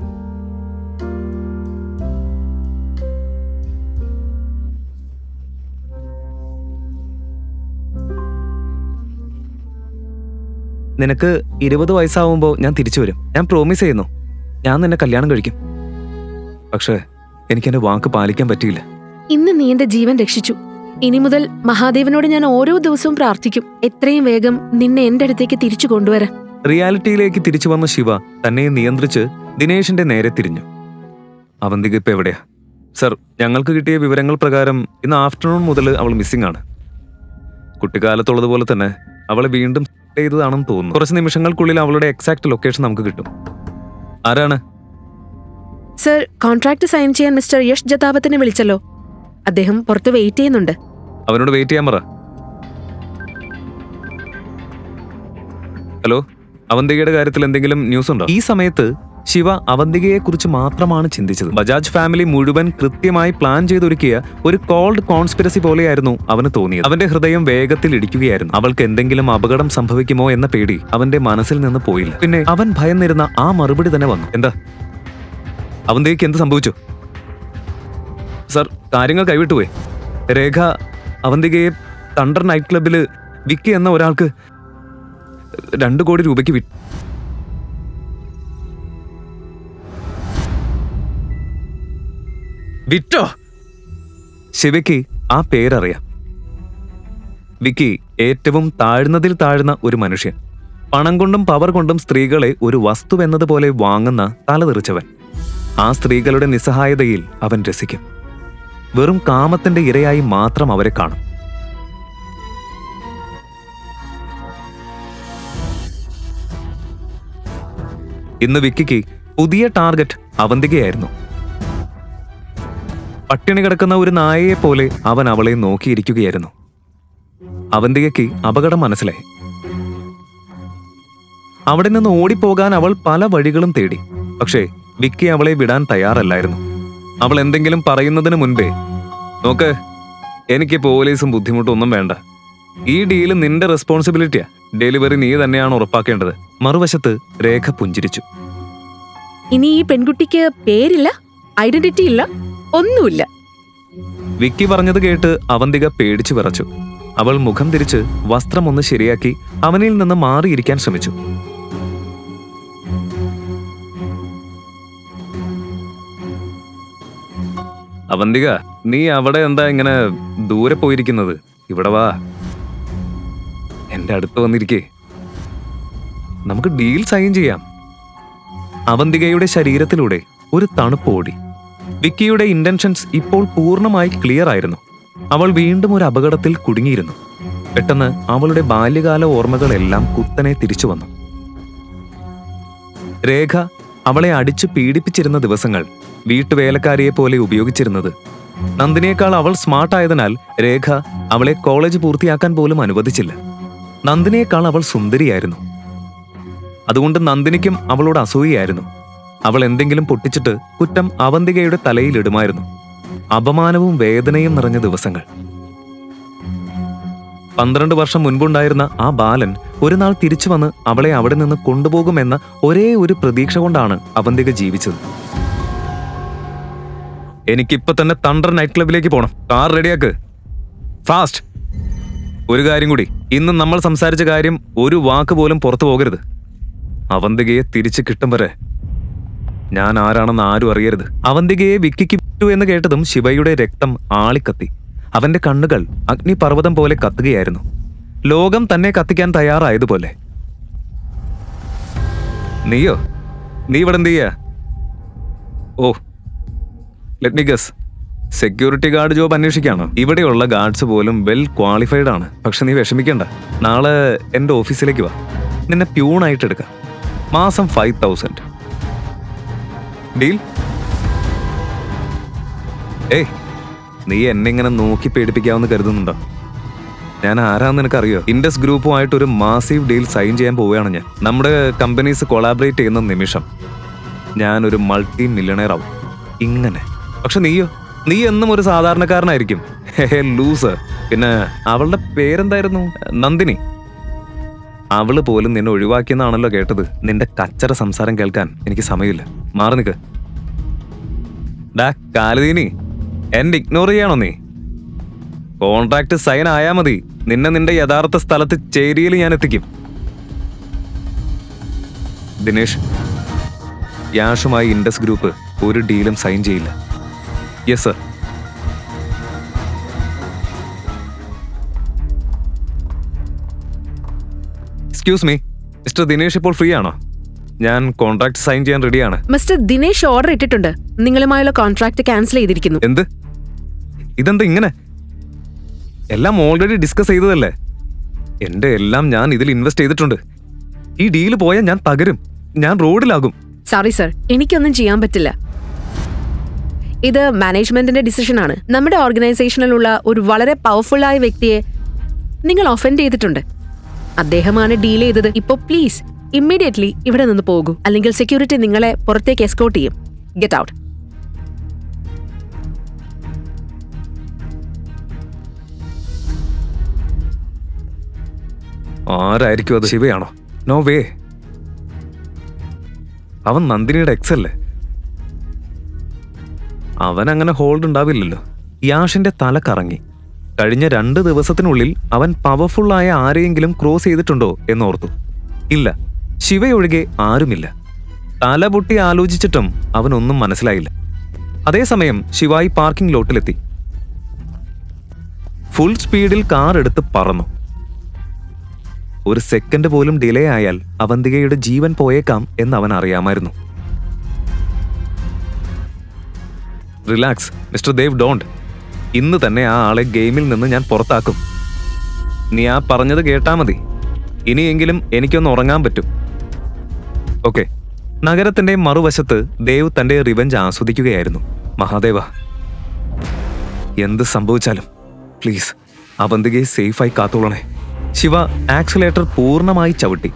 നിനക്ക് 20 വയസ്സാവുമ്പോൾ ഞാൻ തിരിച്ചു വരും. ഞാൻ പ്രോമിസ് ചെയ്യുന്നു. ഞാൻ നിന്നെ കല്യാണം കഴിക്കും. പക്ഷേ എനിക്കെന്റെ വാക്ക് പാലിക്കാൻ പറ്റിയില്ല. ഇന്ന് നീ എന്റെ ജീവൻ രക്ഷിച്ചു. ഇനി മുതൽ മഹാദേവനോട് ഞാൻ ഓരോ ദിവസവും പ്രാർത്ഥിക്കും, എത്രയും വേഗം നിന്നെ എന്റെ അടുത്തേക്ക് തിരിച്ചു കൊണ്ടുവരാൻ. റിയാലിറ്റിയിലേക്ക് തിരിച്ചു വന്ന ശിവ തന്നെ നിയന്ത്രിച്ച് ദിനേശിന്റെ നേരെ തിരിഞ്ഞു. അവന്തിക ഇപ്പൊ എവിടെയാ? സർ, ഞങ്ങൾക്ക് കിട്ടിയ വിവരങ്ങൾ പ്രകാരം ഇന്ന് ആഫ്റ്റർനൂൺ മുതൽ അവൾ മിസ്സിംഗ് ആണ്. കുട്ടിക്കാലത്തുള്ളതുപോലെ തന്നെ അവളെ വീണ്ടും ചെയ്തതാണെന്ന് തോന്നുന്നു. കുറച്ച് നിമിഷങ്ങൾക്കുള്ളിൽ അവളുടെ എക്സാക്ട് ലൊക്കേഷൻ നമുക്ക് കിട്ടും. ആരാണ്? സർ, കോൺട്രാക്ട് സൈൻ ചെയ്യാൻ മിസ്റ്റർ യഷ് ജതാവത്തിനെ വിളിച്ചല്ലോ. അദ്ദേഹം പുറത്ത് വെയിറ്റ് ചെയ്യുന്നുണ്ട്. അവനോട് വെയിറ്റ് ചെയ്യാൻ പറ. ഹലോ, അവന്തികയുടെ കാര്യത്തിൽ എന്തെങ്കിലും ന്യൂസ് ഉണ്ടോ? ഈ സമയത്ത് ശിവ അവന്തികയെ കുറിച്ച് മാത്രമാണ് ചിന്തിച്ചത്. ബജാജ് ഫാമിലി മുഴുവൻ കൃത്യമായി പ്ലാൻ ചെയ്തൊരുക്കിയ ഒരു കോൾഡ് കോൺസ്പിറസി പോലെയായിരുന്നു അവന് തോന്നിയത്. അവന്റെ ഹൃദയം വേഗത്തിൽ ഇടിക്കുകയായിരുന്നു. അവൾക്ക് എന്തെങ്കിലും അപകടം സംഭവിക്കുമോ എന്ന പേടി അവന്റെ മനസ്സിൽ നിന്ന് പോയില്ല. പിന്നെ അവൻ ഭയന്നിരുന്ന ആ മറുപടി തന്നെ വന്നു. എന്താ അവന്തികയ്ക്ക് എന്ത് സംഭവിച്ചു? സർ, കാര്യങ്ങൾ കൈവിട്ടുപോയി. രേഖ അവന്തികയെ തണ്ടർ നൈറ്റ് ക്ലബിൽ വിക്കി എന്ന ഒരാൾക്ക് 2 കോടി രൂപയ്ക്ക് വിറ്റോ? ശിവയ്ക്ക് ആ പേരറിയാം. വിക്കി ഏറ്റവും താഴ്ന്നതിൽ താഴ്ന്ന ഒരു മനുഷ്യൻ. പണം കൊണ്ടും പവർ കൊണ്ടും സ്ത്രീകളെ ഒരു വസ്തുവെന്നതുപോലെ വാങ്ങുന്ന തലതെറിച്ചവൻ. ആ സ്ത്രീകളുടെ നിസ്സഹായതയിൽ അവൻ രസിക്കും. വെറും കാമത്തിന്റെ ഇരയായി മാത്രം അവരെ കാണും. ഇന്ന് വിക്കിക്ക് പുതിയ ടാർഗറ്റ് അവന്തികയായിരുന്നു. പട്ടിണി കിടക്കുന്ന ഒരു നായയെ പോലെ അവൻ അവളെ നോക്കിയിരിക്കുകയായിരുന്നു. അവന്തികയ്ക്ക് അപകടം മനസ്സിലായി. അവിടെ നിന്ന് ഓടിപ്പോകാൻ അവൾ പല വഴികളും തേടി. പക്ഷേ വിക്കി അവളെ വിടാൻ തയ്യാറല്ലായിരുന്നു. അവൾ എന്തെങ്കിലും പറയുന്നതിന് മുൻപേ, നോക്ക്, എനിക്ക് പോലീസും ബുദ്ധിമുട്ടൊന്നും വേണ്ട. ഈ ഡീല് നിന്റെ റെസ്പോൺസിബിലിറ്റിയാ. ഡെലിവറി നീ തന്നെയാണ് ഉറപ്പാക്കേണ്ടത്. മറുവശത്ത് രേഖ പുഞ്ചിരിച്ചു. ഇനി ഈ പെൺകുട്ടിക്ക് പേരില്ല, ഐഡന്റിറ്റി ഇല്ല, ഒന്നുമില്ല. വിക്കി പറഞ്ഞത് കേട്ട് അവന്തിക പേടിച്ചു വിറച്ചു. അവൾ മുഖം തിരിച്ച് വസ്ത്രമൊന്ന് ശരിയാക്കി അവനിൽ നിന്ന് മാറിയിരിക്കാൻ ശ്രമിച്ചു. അവന്തിക, നീ അവിടെ എന്താ ഇങ്ങനെ ദൂരെ പോയിരിക്കുന്നത്? ഇവിടെ വാ, എന്റെ അടുത്ത് വന്നിരിക്കേ. നമുക്ക് ഡീൽ സൈൻ ചെയ്യാം. അവന്തികയുടെ ശരീരത്തിലൂടെ ഒരു തണുപ്പ് ഓടി. വിക്കിയുടെ ഇന്റൻഷൻസ് ഇപ്പോൾ പൂർണ്ണമായി ക്ലിയർ ആയിരുന്നു. അവൾ വീണ്ടും ഒരു അപകടത്തിൽ കുടുങ്ങിയിരുന്നു. പെട്ടെന്ന് അവളുടെ ബാല്യകാല ഓർമ്മകളെല്ലാം കുത്തനെ തിരിച്ചു വന്നു. രേഖ അവളെ അടിച്ചു പീഡിപ്പിച്ചിരുന്ന ദിവസങ്ങൾ വീട്ടുവേലക്കാരിയെ പോലെ ഉപയോഗിച്ചിരുന്നത്. നന്ദിനിയേക്കാൾ അവൾ സ്മാർട്ടായതിനാൽ രേഖ അവളെ കോളേജ് പൂർത്തിയാക്കാൻ പോലും അനുവദിച്ചില്ല. നന്ദിനിയേക്കാൾ അവൾ സുന്ദരിയായിരുന്നു. അതുകൊണ്ട് നന്ദിനിക്കും അവളോട് അസൂയയായിരുന്നു. അവൾ എന്തെങ്കിലും പൊട്ടിച്ചിട്ട് കുറ്റം അവന്തികയുടെ തലയിലിടുമായിരുന്നു. അപമാനവും വേദനയും നിറഞ്ഞ ദിവസങ്ങൾ. 12 വർഷം മുൻപുണ്ടായിരുന്ന ആ ബാലൻ ഒരു നാൾ തിരിച്ചു വന്ന് അവളെ അവിടെ നിന്ന് കൊണ്ടുപോകുമെന്ന ഒരേ ഒരു പ്രതീക്ഷ കൊണ്ടാണ് അവന്തിക ജീവിച്ചത്. എനിക്കിപ്പോ തന്നെ തണ്ടർ നൈറ്റ് ക്ലബിലേക്ക് പോണം. കാർ റെഡിയാക്ക്, ഫാസ്റ്റ്. ഒരു കാര്യം കൂടി, ഇന്ന് നമ്മൾ സംസാരിച്ച കാര്യം ഒരു വാക്ക് പോലും പുറത്തു പോകരുത്. അവന്തികയെ തിരിച്ചു കിട്ടും വരെ ഞാൻ ആരാണെന്ന് ആരും അറിയരുത്. അവന്തികയെ വിക്കിക്ക് വിറ്റു എന്ന് കേട്ടതും ശിവയുടെ രക്തം ആളിക്കത്തി. അവന്റെ കണ്ണുകൾ അഗ്നിപർവ്വതം പോലെ കത്തുകയായിരുന്നു. ലോകം തന്നെ കത്തിക്കാൻ തയ്യാറായതുപോലെ. നീയോ? നീ ഇവിടെ എന്ത് ചെയ്യാ? Oh, let me guess, security guard job അന്വേഷിക്കാണോ? ഇവിടെയുള്ള ഗാർഡ്സ് പോലും വെൽ ക്വാളിഫൈഡ് ആണ്. പക്ഷെ നീ വിഷമിക്കണ്ട, നാളെ എന്റെ ഓഫീസിലേക്ക് വാ. നിന്നെ പ്യൂണായിട്ട് എടുക്കാം. മാസം 5000. ഡീൽ? ഏയ്, നീ എന്നെ ഇങ്ങനെ നോക്കി പേടിപ്പിക്കാമെന്ന് കരുതുന്നുണ്ടോ? ഞാൻ ആരാന്ന് നിനക്കറിയോ? ഇൻഡസ് ഗ്രൂപ്പുമായിട്ട് ഒരു മാസീവ് ഡീൽ സൈൻ ചെയ്യാൻ പോവുകയാണ് ഞാൻ. നമ്മുടെ കമ്പനീസ് കൊളാബറേറ്റ് ചെയ്യുന്ന നിമിഷം ഞാനൊരു മൾട്ടി മില്യണയർ ആവും. ഇങ്ങനെ. പക്ഷെ നീയോ? നീ എന്നും ഒരു സാധാരണക്കാരനായിരിക്കും. ലൂസർ. പിന്നെ അവളുടെ പേരെന്തായിരുന്നു? നന്ദിനി. അവള് പോലും നിന്നെ ഒഴിവാക്കിയെന്നാണല്ലോ കേട്ടത്. നിന്റെ കച്ചറ സംസാരം കേൾക്കാൻ എനിക്ക് സമയമില്ല. മാറി നിൽക്ക്. ഡാ കാലതീനി, എന്നെ ഇഗ്നോർ ചെയ്യാണോ നീ? കോൺട്രാക്ട് സൈൻ ആയാ മതി. നിന്നെ നിന്റെ യഥാർത്ഥ സ്ഥലത്ത് ചേരിയിൽ ഞാൻ എത്തിക്കും. ദിനേഷ്, യാഷുമായി ഇൻഡസ് ഗ്രൂപ്പ് ഒരു ഡീലും സൈൻ ചെയ്യില്ല. Yes sir. Excuse me, mister Dinesh ഇപ്പോൾ ഫ്രീ ആണോ? ഞാൻ കോൺട്രാക്ട് സൈൻ ചെയ്യാൻ റെഡിയാണ്. മിസ്റ്റർ ദിനേഷ് ഓർഡർ ഇട്ടിട്ടുണ്ട്. നിങ്ങളുമായുള്ള കോൺട്രാക്ട് ക്യാൻസൽ ചെയ്തിരിക്കുന്നു. എന്ത്? ഇതെന്താ ഇങ്ങനെ? എല്ലാം ഓൾറെഡി ഡിസ്കസ് ചെയ്തതല്ലേ? എന്റെ എല്ലാം ഞാൻ ഇതിൽ ഇൻവെസ്റ്റ് ചെയ്തിട്ടുണ്ട്. ഈ ഡീല് പോയാൽ ഞാൻ തകരും. ഞാൻ റോഡിലാകും. സോറി സർ, എനിക്കൊന്നും ചെയ്യാൻ പറ്റില്ല. ഇത് മാനേജ്മെന്റിന്റെ ഡിസിഷൻ ആണ്. നമ്മുടെ ഓർഗനൈസേഷനിലുള്ള ഒരു വളരെ പവർഫുള്ളായ വ്യക്തിയെ നിങ്ങൾ ഒഫൻഡ് ചെയ്തിട്ടുണ്ട്. അദ്ദേഹമാണ് ഡീൽ ചെയ്തത്. ഇപ്പോ പ്ലീസ് ഇമ്മീഡിയറ്റ്ലി ഇവിടെ നിന്ന് പോകൂ, അല്ലെങ്കിൽ സെക്യൂരിറ്റി നിങ്ങളെ പുറത്തേക്ക് എസ്കോർട്ട് ചെയ്യും. Get out. ആരായിരിക്കും അത്? ശിവയാണോ? No way. അവൻ നന്ദിനിയുടെ എക്സ് അല്ലേ? അവൻ അങ്ങനെ ഹോൾഡ് ഉണ്ടാവില്ലല്ലോ. യാഷിന്റെ തല കറങ്ങി. കഴിഞ്ഞ 2 ദിവസത്തിനുള്ളിൽ അവൻ പവർഫുള്ളായ ആരെയെങ്കിലും ക്രോസ് ചെയ്തിട്ടുണ്ടോ എന്നോർത്തു. ഇല്ല, ശിവയൊഴികെ ആരുമില്ല. തലപൊട്ടി ആലോചിച്ചിട്ടും അവനൊന്നും മനസ്സിലായില്ല. അതേസമയം ശിവായി പാർക്കിംഗ് ലോട്ടിലെത്തി. ഫുൾ സ്പീഡിൽ കാർ എടുത്ത് പറന്നു. ഒരു സെക്കൻഡ് പോലും ഡിലേ ആയാൽ അവന്തികയുടെ ജീവൻ പോയേക്കാം എന്ന് അവൻ അറിയാമായിരുന്നു. Relax mister Dev, don't. ഇന്ന് തന്നെ ആ ആളെ ഗെയിമിൽ നിന്ന് ഞാൻ പുറത്താക്കും. നീ ആ പറഞ്ഞത് കേട്ടാ മതി. ഇനിയെങ്കിലും എനിക്കൊന്ന് ഉറങ്ങാൻ പറ്റും. ഓക്കെ. നഗരത്തിന്റെ മറുവശത്ത് ദേവ് തന്റെ റിവെഞ്ച് ആസ്വദിക്കുകയായിരുന്നു. മഹാദേവ, എന്ത് സംഭവിച്ചാലും പ്ലീസ് അവന്തികയെ സേഫായി കാത്തോളണേ. ശിവ ആക്സിലേറ്റർ പൂർണ്ണമായി ചവിട്ടി.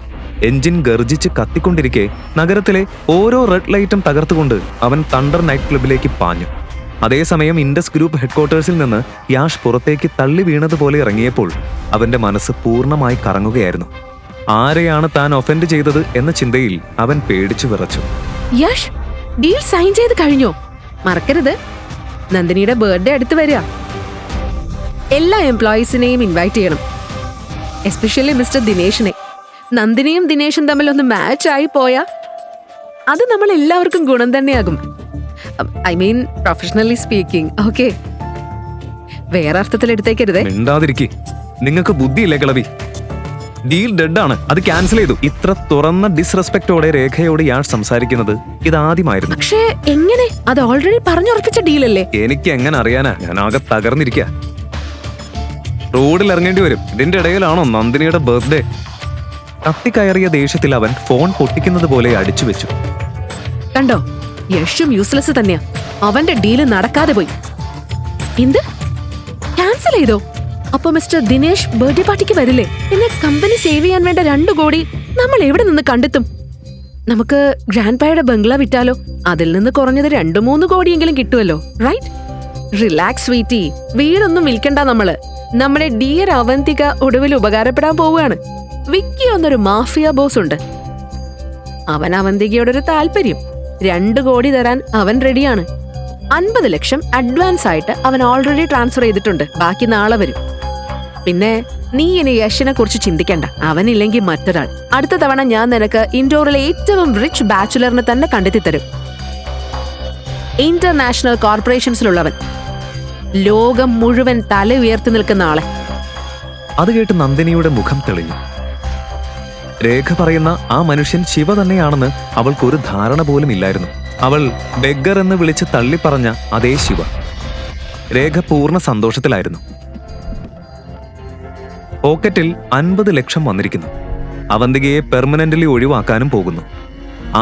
എഞ്ചിൻ ഗർജിച്ച് കത്തിക്കൊണ്ടിരിക്കെ നഗരത്തിലെ ഓരോ റെഡ് ലൈറ്റും തകർത്തുകൊണ്ട് അവൻ തണ്ടർ നൈറ്റ് ക്ലബിലേക്ക് പാഞ്ഞു. അതേസമയം ഇൻഡസ് ഗ്രൂപ്പ് ഹെഡ്ക്വാർട്ടേഴ്സിൽ നിന്ന് യാഷ് പുറത്തേക്ക് തള്ളി വീണതുപോലെ ഇറങ്ങിയപ്പോൾ അവന്റെ മനസ്സ് പൂർണ്ണമായി കറങ്ങുകയായിരുന്നു. ആരെയാണ് താൻ ഒഫൻഡ് ചെയ്തത് എന്ന ചിന്തയിൽ അവൻ പേടിച്ചു വിറച്ചു. യഷ്, ഡീൽ സൈൻ ചെയ്ത് കഴിഞ്ഞോ? മറക്കരുത്, നന്ദിനിയുടെ ബർത്ത്ഡേ അടുത്ത് വരിക. എല്ലാ എംപ്ലോയീസിനെയും ഇൻവൈറ്റ് ചെയ്യണം, എസ്പെഷ്യലി മിസ്റ്റർ ദിനേശിനെ. നന്ദിനിയും ദിനേശും തമ്മിൽ ഒന്ന് മാച്ച് ആയി പോയാ അത് നമ്മൾ എല്ലാവർക്കും ഗുണം തന്നെയാകും. I mean professionally speaking. Okay, വേറെ അർത്ഥത്തിൽ എടുത്തേക്കരുതേ. മിണ്ടാതിരിക്കെ, നിങ്ങൾക്ക് ബുദ്ധിയില്ലേ കിളവി? ഡീൽ ഡെഡ് ആണ്, അത് ക്യാൻസൽ ചെയ്തു. ഇത്ര തുറന്ന ഡിസ്റെസ്പെക്റ്റോടെ രേഖയോട് യാഷ് സംസാരിക്കുന്നത് ഇതാദ്യമായിരുന്നു. പക്ഷേ എങ്ങനെ? അത് ഓൾറെഡി പറഞ്ഞുറപ്പിച്ച ഡീലല്ലേ? എനിക്ക് എങ്ങനെ അറിയാനാ? ഞാൻ ആകെ തകർന്നിരിക്കുക. റോഡിൽ ഇറങ്ങേണ്ടി വരും. ഇതിന്റെ ഇടയിലാണോ നന്ദിനിയുടെ ബർത്ത്ഡേ? കത്തിക്കയറിയ ദേഷ്യത്തിൽ അവൻ ഫോൺ പൊട്ടിക്കുന്നത് പോലെ അടിച്ചു വെച്ചു. കണ്ടോ, യഷും യൂസ്ലെസ് തന്നെയാ. അവന്റെ ഡീല് നടക്കാതെ പോയി. എന്ത്? ക്യാൻസൽ ചെയ്തോ? അപ്പൊ മിസ്റ്റർ ദിനേശ് ബർത്ത്ഡേ പാർട്ടിക്ക് വരില്ലേ? പിന്നെ കമ്പനി സേവ് ചെയ്യാൻ വേണ്ട 2 കോടി നമ്മൾ എവിടെ നിന്ന് കണ്ടെത്തും? നമുക്ക് ഗ്രാൻഡ് പായുടെ ബംഗ്ലാവ് വിറ്റാലോ? അതിൽ നിന്ന് കുറഞ്ഞത് 2-3 കോടിയെങ്കിലും കിട്ടുമല്ലോ, റൈറ്റ്? റിലാക്സ് സ്വീറ്റി, വീടൊന്നും വിൽക്കണ്ട. നമ്മുടെ ഡിയർ അവന്തിക ഒടുവിൽ ഉപകാരപ്പെടാൻ പോവുകയാണ്. വിക്കി എന്നൊരു മാഫിയ ബോസ് ഉണ്ട്. അവൻ അവന്തികയോടൊരു താല്പര്യം. 2 കോടി തരാൻ അവൻ റെഡിയാണ്. 50 ലക്ഷം അഡ്വാൻസ് ആയിട്ട് അവൻ ഓൾറെഡി ട്രാൻസ്ഫർ ചെയ്തിട്ടുണ്ട്. ബാക്കി നാളെ വരും. പിന്നെ നീ ഇനി യഷിനെ കുറിച്ച് ചിന്തിക്കണ്ട. അവനില്ലെങ്കിൽ മറ്റൊരാൾ. അടുത്ത തവണ ഞാൻ നിനക്ക് ഇൻഡോറിലെ ഏറ്റവും റിച്ച് ബാച്ചുലറിനെ തന്നെ കണ്ടെത്തി തരും. ഇന്റർനാഷണൽ കോർപ്പറേഷൻസിലുള്ളവൻ, ലോകം മുഴുവൻ തല ഉയർത്തി നിൽക്കുന്ന ആളെ. അത് കേട്ട് നന്ദിനിയുടെ മുഖം തെളിഞ്ഞു. രേഖ പറയുന്ന ആ മനുഷ്യൻ ശിവ തന്നെയാണെന്ന് അവൾക്കൊരു ധാരണ പോലും ഇല്ലായിരുന്നു. അവൾ ബെഗർ എന്ന് വിളിച്ച് തള്ളിപ്പറഞ്ഞ അതേ ശിവ. രേഖ പൂർണ്ണ സന്തോഷത്തിലായിരുന്നു. പോക്കറ്റിൽ 50 ലക്ഷം വന്നിരിക്കുന്നു. അവന്തികയെ പെർമനന്റലി ഒഴിവാക്കാനും പോകുന്നു.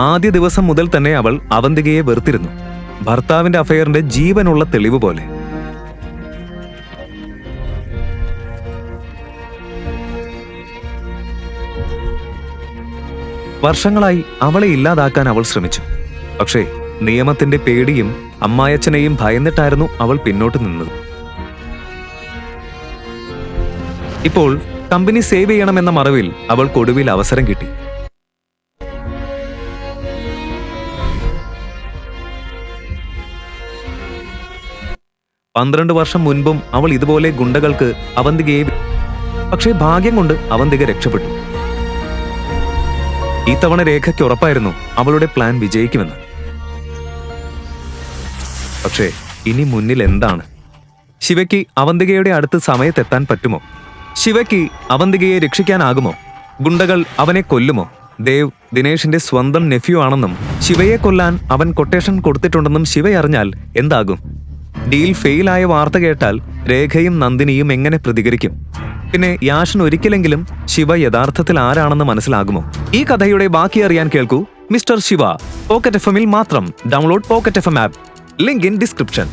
ആദ്യ ദിവസം മുതൽ തന്നെ അവൾ അവന്തികയെ വെറുത്തിരുന്നു. ഭർത്താവിന്റെ അഫയറിന്റെ ജീവനുള്ള തെളിവ് പോലെ. വർഷങ്ങളായി അവളെ ഇല്ലാതാക്കാൻ അവൾ ശ്രമിച്ചു. പക്ഷേ നിയമത്തിന്റെ പേടിയും അമ്മായച്ചനെയും ഭയന്നിട്ടായിരുന്നു അവൾ പിന്നോട്ട് നിന്നത്. ഇപ്പോൾ കമ്പനി സേവ് ചെയ്യണമെന്ന മറവിൽ അവൾക്കൊടുവിൽ അവസരം കിട്ടി. പന്ത്രണ്ട് വർഷം മുൻപും അവൾ ഇതുപോലെ ഗുണ്ടകൾക്ക് അവന്തികയെ. പക്ഷേ ഭാഗ്യം കൊണ്ട് അവന്തിക രക്ഷപ്പെട്ടു. ഈ തവണ രേഖയ്ക്ക് ഉറപ്പായിരുന്നു അവളുടെ പ്ലാൻ വിജയിക്കുമെന്ന്. പക്ഷേ ഇനി മുന്നിൽ എന്താണ്? ശിവയ്ക്ക് അവന്തികയുടെ അടുത്ത് സമയത്തെത്താൻ പറ്റുമോ? ശിവയ്ക്ക് അവന്തികയെ രക്ഷിക്കാനാകുമോ? ഗുണ്ടകൾ അവനെ കൊല്ലുമോ? ദേവ് ദിനേശിന്റെ സ്വന്തം നെഫ്യൂ ആണെന്നും ശിവയെ കൊല്ലാൻ അവൻ കൊട്ടേഷൻ കൊടുത്തിട്ടുണ്ടെന്നും ശിവ അറിഞ്ഞാൽ എന്താകും? ഡീൽ ഫെയിലായ വാർത്ത കേട്ടാൽ രേഖയും നന്ദിനിയും എങ്ങനെ പ്രതികരിക്കും? പിന്നെ യാഷിന് ഒരിക്കലെങ്കിലും ശിവ യഥാർത്ഥത്തിൽ ആരാണെന്ന് മനസ്സിലാകുമോ? ഈ കഥയുടെ ബാക്കി അറിയാൻ കേൾക്കൂ മിസ്റ്റർ ശിവ. പോക്കറ്റ് FM-ൽ മാത്രം. Download pocket FM app. Link in description.